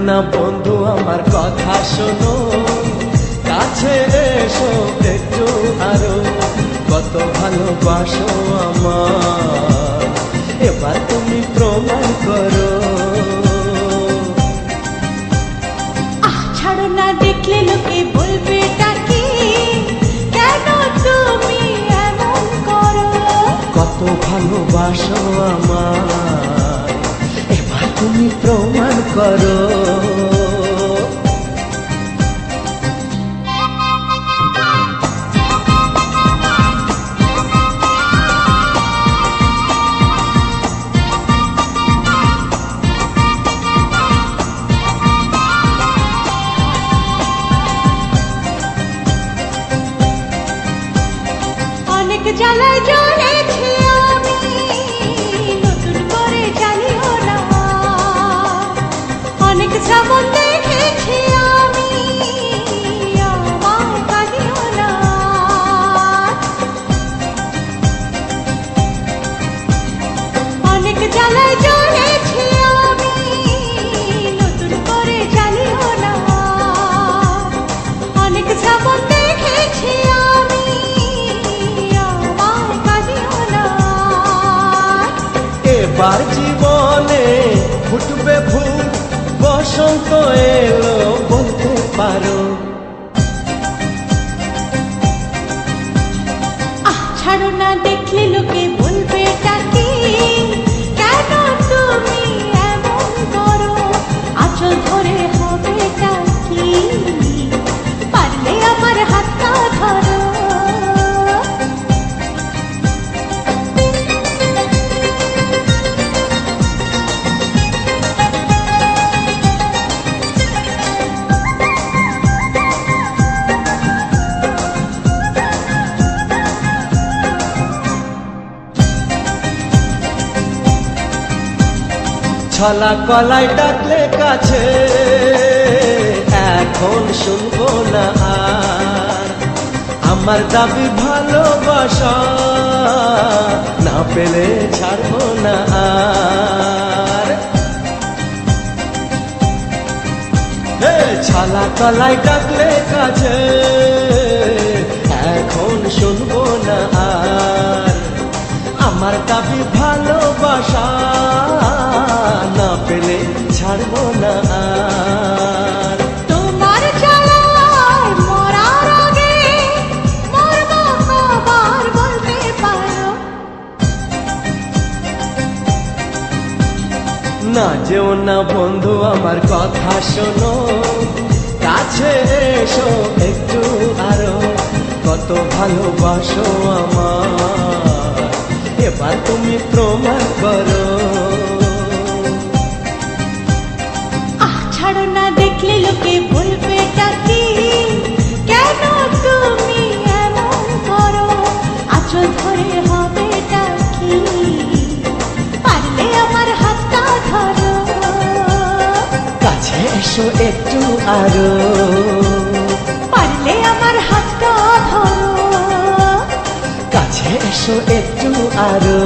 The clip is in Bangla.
না বন্ধু আমার কথা শোনো, কাছে এসো একটু আরো, কত ভালোবাসো আমার, এবার তুমি প্রমাণ করো। ছাড়ো না, দেখলে লোকে বলবে ডাকি, কেন তুমি এমন করো? কত ভালোবাসো আমার, এবার তুমি প্রমাণ করো। অনেক জ্বালায় জ্বলেছি আমি, নতুন করে জ্বালিও না। অনেক শ্রাবণ দেখেছি আমি, আমায় কাঁদিও না। অনেক জ্বালায় জ্বলেছি আমি, নতুন করে জ্বালিও না। অনেক শ্রাবণ দেখেছি আমি, এবার জীবনে ফুটবে ফুল, বসন্ত এলো বলতে পারো। ছাড়ো না, দেখলে লোকে বলবে ডাকি, কেন তুমি এমন করো? আঁচল ধরে হবে ডাকি, পারলে আমার হাতটা ধরো। ছলা কলাই ডাকলে কাছে, এখন শুনবো না আর, আমার দাবি ভালোবাসা, না পেলে ছাড়বো না আর। ছলা কলাই ডাকলে কাছে, এখন শুনবো না আর, আমার দাবি ভালোবাসা, না পেলে ছাড়বো না আর। তোমার জ্বালায় মরার আগে মরবো কবার বলতে পারো? না যেও না বন্ধু আমার কথা শোনো, কাছে এসো একটু আরো, কত ভালোবাসো আমার, এবার তুমি প্রমাণ করো। ছাড়ো না, দেখলে লোকে বলবে ডাকি, কেন তুমি এমন করো? আঁচল ধরে হবে ডাকি, পারলে আমার হাতটা ধরো। কাছে এসো একটু আরো, পারলে আমার হাতটা ধরো। কাছে এসো একটু আরো।